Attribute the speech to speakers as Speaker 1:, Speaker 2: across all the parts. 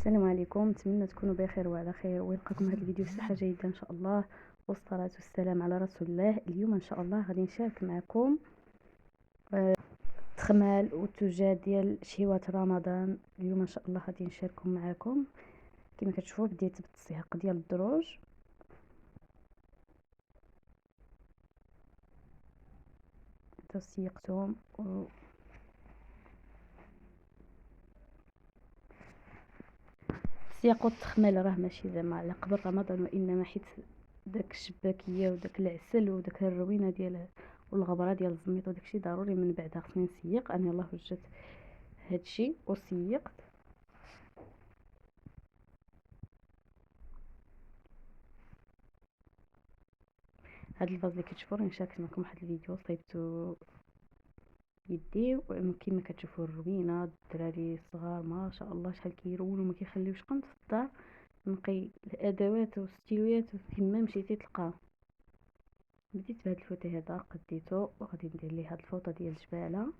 Speaker 1: السلام عليكم، نتمنى تكونوا بخير وعلى خير ويلقاكم هذا الفيديو بصحه جيده ان شاء الله، والصلاه والسلام على رسول الله. اليوم ان شاء الله غادي نشارك معكم تخمال وتوجات ديال شهوات رمضان. اليوم ان شاء الله غادي نشاركهم معكم. كما كتشوفوا بديت بالتسياق ديال الدروج، تسيقتهم سياق التخمال راه ماشي زعما على قبل رمضان، وانما حيت داك الشباكيه وداك العسل وداك الروينه ديال والغبره ديال الزميط وداكشي ضروري من بعدها خصني نسيق. انا يلاه وجدت هادشي وسيقت. هاد الفاز اللي كتشوفوا راني شاركت معكم واحد الفيديو صايبتو يدي، كما كتشوفوا الروينه الدراري الصغار ما شاء الله شحال كيرولوا ما كيخليوش قنت في الدار. نقي الادوات والستيلويات فين ما مشيتي تلقاه. بديت بهاد الفوتي هذا قديته وغادي ندير ليه هاد الفوطه ديال الجباله.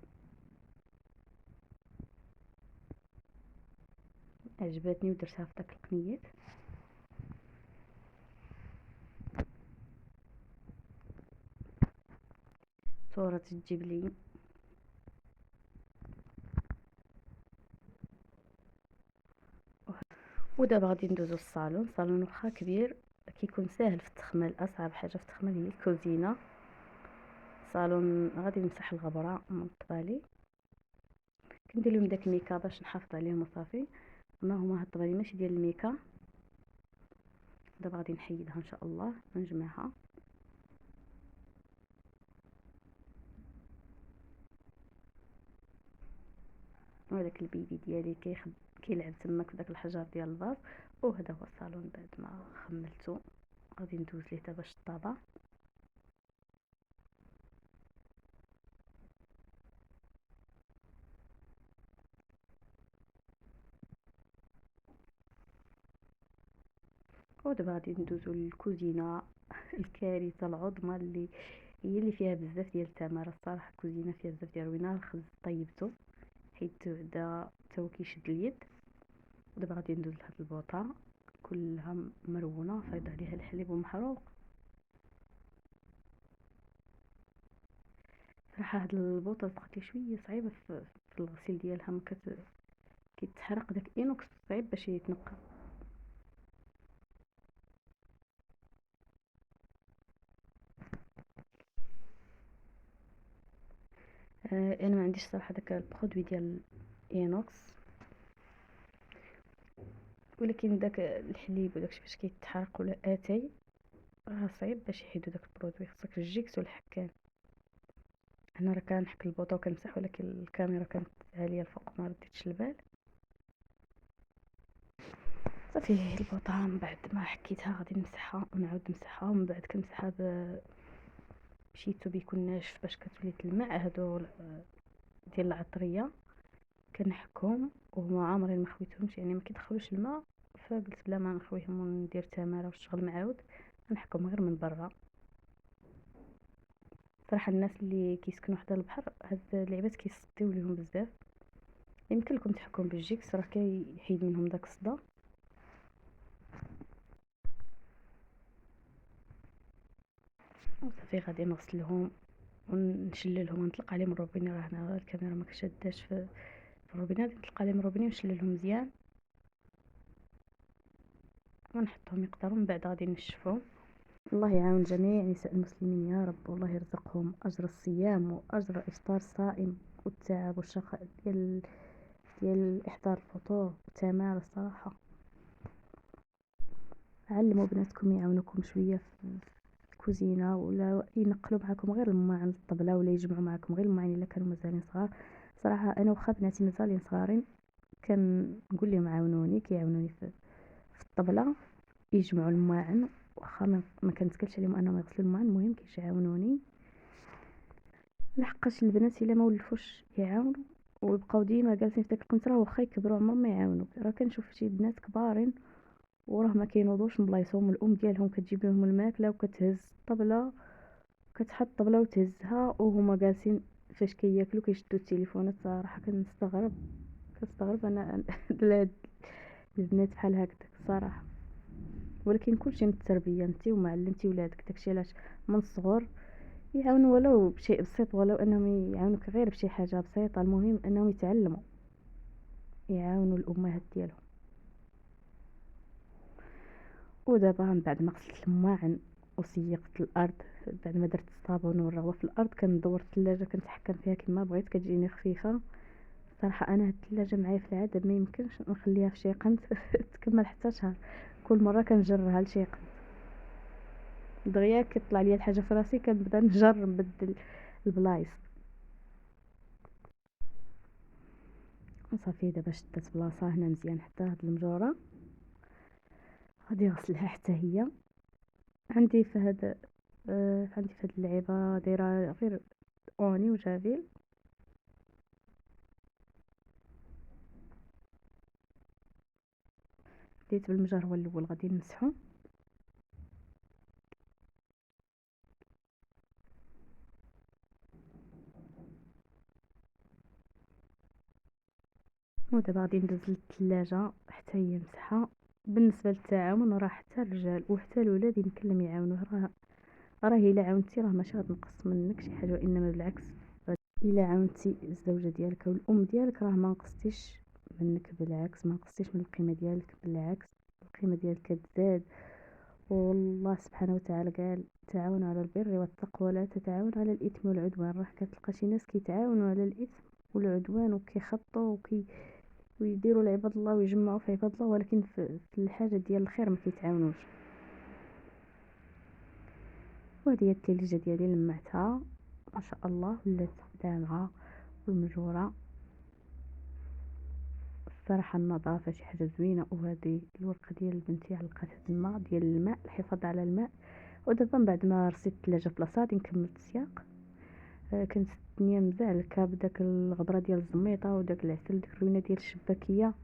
Speaker 1: عجبتني ودرتها في داك القنيات. صورة تجيب لي. ودابا غادي ندوزو للصالون. الصالون واخا كبير كيكون ساهل في التخمال، اصعب حاجه في التخمال هي الكوزينه. الصالون غادي نمسح الغبره من الطبالي، كندير لهم داك الميكا باش نحافظ عليهم وصافي. اما هما هاد الطبالي ماشي ديال الميكا. دابا غادي نحيدها ان شاء الله ونجمعها. وهذاك البيبي ديالي كيلعب تماك في داك الحجر ديال الفاز. وهذا هو الصالون بعد ما خملته. غادي ندوز ليه دابا الشطابه. ودابا غادي ندوزو للكوزينه الكارثه العظمى اللي هي اللي فيها بزاف ديال التماره. الصراحه الكوزينه فيها بزاف ديال الروينه. الخبز طيبته حيت بعدا تا هو كيشد اليد. ودابا غادي ندوز لهاد البوطه كلها مرونه فايض عليها الحليب ومحروق. صراحه هاد البوطه بقات لي شويه صعيبه في الغسيل ديالها. ما كيتحرق داك الانوكس صعيب باش يتنقى. انا ما عنديش صراحه داك البرودوي ديال اينوكس، ولكن داك الحليب وداكشي باش كيتحرق ولا اتاي راه صعيب باش يحيدو داك البرودوي. خصك الجيكس والحكان. انا راه كنحك البوطه وكنمسح، ولكن الكاميرا كانت عاليه الفوق ما رديتش البال. صافي البوطه من بعد ما حكيتها غادي نمسحها ونعاود نمسحها، ومن بعد كنمسحها بشي توب يكون ناشف باش كتولي تلمع. هادو ديال العطريه كنحكهم وهما عامرين ما خويتهمش، يعني ما كيدخلوش الماء. فقلت بلا ما نخويهم وندير تماره والشغل معاود نحكهم غير من برا. صراحه الناس اللي كيسكنوا حدا البحر هاد اللعبات كيصديو ليهم بزاف. يمكن لكم تحكم بالجيكس راه كيحيد منهم داك الصداع. وصافي غادي نغسلهم ونشللهم نطلق عليهم الروبيني. راه هنا الكاميرا ما كشداش في الروبيني. غادي نطلق عليهم الروبيني ونشللهم مزيان ونحطهم يقطروا. من بعد غادي نشفهم. الله يعاون جميع نساء المسلمين يا رب، والله يرزقهم اجر الصيام واجر افطار الصائم والتعب والشقاء ديال احضار الفطور والتمار. الصراحه علموا بناتكم يعاونوكم شويه في الكوزينه، ولا ينقلوا معكم غير الماعن الطبله، ولا يجمعوا معكم غير الماعن الا كانوا مازالين صغار. صراحه انا واخا بناتي مازالين صغارين كنقول لهم عاونوني. كيعاونوني في الطبله يجمعوا الماعن. واخا ما كنتكلش عليهم انهم يغسلوا الماعن، المهم كيعاونوني. لحقاش البنات الا ما ولفوش يعاونوا ويبقاو ديما جالسين في داك القنطره واخا يكبروا عمرهم ما يعاونوا. راه كنشوف شي بنات كبارين وراه ما كينوضوش من بلايصهم. الام ديالهم كتجيب لهم الماكله وكتهز الطبله، كتحط الطبله وتهزها وهما جالسين فاش كياكلوا كيشدوا التليفونات. صراحه كنستغرب انا البنات بحال هكداك الصراحة. ولكن كلشي من التربية، انت وما علمتي ولادك، داكشي علاش من الصغر يعاونوا ولو بشيء بسيط، ولو انهم يعاونوك غير بشي حاجة بسيطة، المهم انهم يتعلموا، يعاونوا الامهات ديالهم. ودابا من بعد ما غسلت الماعن وسيقت الارض، بعد ما درت الصابون والرغوه في الارض، كندور الثلاجه كنتحكم فيها كما بغيت، كتجيني خفيفه. صراحه انا هاد الثلاجه معايا في العاده ما يمكنش نخليها في شي قنت تكمل حتى شهر، كل مره كنجرها لشي قنت، دغيا كيطلع ليا الحاجه في راسي كنبدا نجر نبدل البلايص. وصافي دابا شدت بلاصه هنا مزيان، حتى هاد المجوره غادي نغسلها حتى هي. عندي في هاد عندي في هاد اللعيبه دايره غير اوني وجافيل. بديت بالمجهر هو الاول غادي نمسحو، ودابا غادي ندوز للثلاجه حتى هي نمسحها. بالنسبه للتعاون راه حتى الرجال وحتى الولاد يمكن لهم يعاونوه، راه الا عاونتي راه ماشي غتنقص منك شي حاجه، وانما بالعكس الا عاونتي الزوجه ديالك او الام ديالك راه ما نقصتيش منك، بالعكس ما نقصتيش من القيمه ديالك، بالعكس القيمه ديالك كتزاد. والله سبحانه وتعالى قال تعاونوا على البر والتقوى ولا تتعاونوا على الاثم والعدوان. راه كتلقى شي ناس كيتعاونوا على الاثم والعدوان وكيخطوا ويديروا لعباد الله ويجمعوا في عباد الله، ولكن في الحاجه ديال الخير ما كيتعاونوش. وهذه هي الثلجه ديالي لمعتها ما شاء الله ولات دامعه والمجوره. الصراحه النظافه شي حاجه زوينه. وهذه الورقه ديال بنتي علقاتها تما ديال الماء، الحفاظ على الماء. ودابا من بعد ما رصيت الثلاجه في بلاصه غادي نكمل السياق. كنت الدنيا مزعلكه بداك الغبره ديال الزميطه وداك العسل وديك الروينه ديال الشباكيه.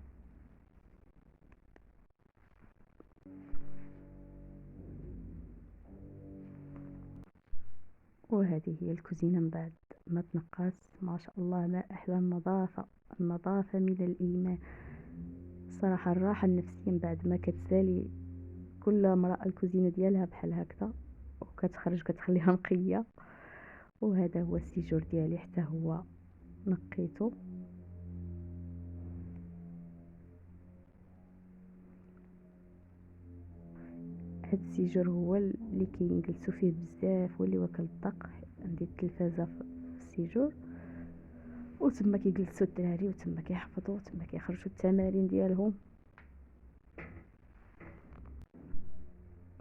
Speaker 1: وهذه هي الكوزينه من بعد ما تنقات ما شاء الله. ما احلى النظافه، النظافه من الايمان. صراحه الراحه النفسيه من بعد ما كتسالي كل امراه الكوزينه ديالها بحال هكذا وكتخرج كتخليها نقيه. وهذا هو السيجور ديالي حتى هو نقيته. هاد السيجور هو اللي كينجلسوا فيه بزاف واللي واكل الضق. عندي التلفازه في السيجور وتما كيجلسوا الدراري وتما كيحفظوا وتما كيخرجوا التمارين ديالهم.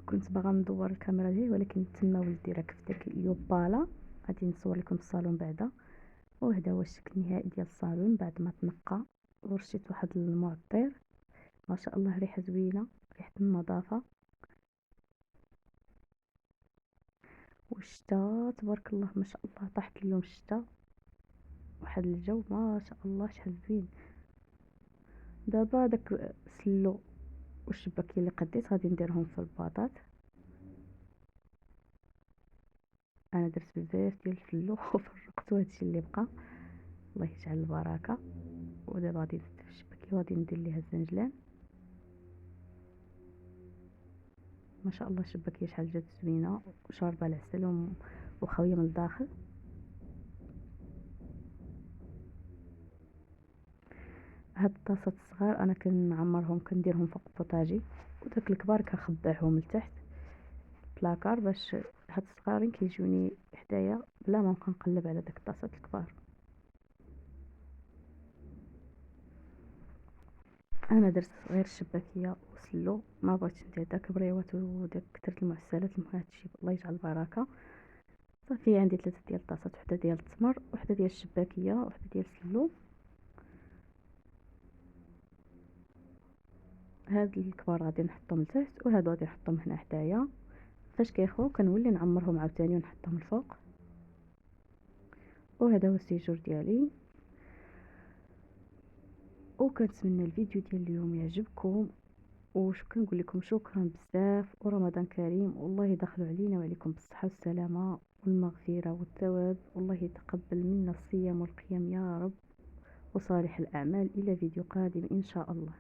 Speaker 1: كنت باغا ندور الكاميرا ديالي ولكن تما ولدي راكب داك اليوبالا. غادي نصور لكم الصالون بعدا. وهذا هو الشكل النهائي ديال الصالون بعد ما تنقى ورشيت واحد المعطر. ما شاء الله ريحه زوينه، ريحه النظافه. والشتا تبارك الله ما شاء الله طاحت اليوم الشتا، واحد الجو ما شاء الله شحال زوين. دابا داك السلو والشباكيه اللي قديت غادي نديرهم في الباطات. انا درت بزاف ديال الفلو وفرقت هادشي اللي بقى، الله يجعل البركه. ودابا غادي نزيد في الشباكيه وغادي ندير ليها الزنجلان. ما شاء الله الشباكيه شحال جات زوينه وشاربه العسل وخاويه من الداخل. هاد الطاسات الصغار انا كنعمرهم كنديرهم فوق البوطاجي، وداك الكبار كنخبعهم لتحت بلاكار باش هاد الصغارين كيجوني حدايا بلا ما نبقى نقلب على داك الطاسات الكبار. انا درت غير الشباكيه وسلو، ما بغيتش ندير داك بريوات وداك كثرة المعسلات. المهم هادشي الله يجعل البركه. صافي عندي 3 ديال الطاسات، وحده ديال التمر وحده ديال الشباكيه وحده ديال السلو. هاد الكبار غادي نحطهم لتحت وهادو غادي نحطهم هنا حدايا. فاش كيخويو كنولي نعمرهم عاوتاني ونحطهم الفوق. وهذا هو السيجور ديالي. وكنتمنى الفيديو ديال اليوم يعجبكم، وش كنقول لكم شكرا بزاف ورمضان كريم، والله يدخلوا علينا وعليكم بالصحة والسلامة والمغفرة والثواب، والله يتقبل منا الصيام والقيام يا رب، وصالح الأعمال. إلى فيديو قادم إن شاء الله.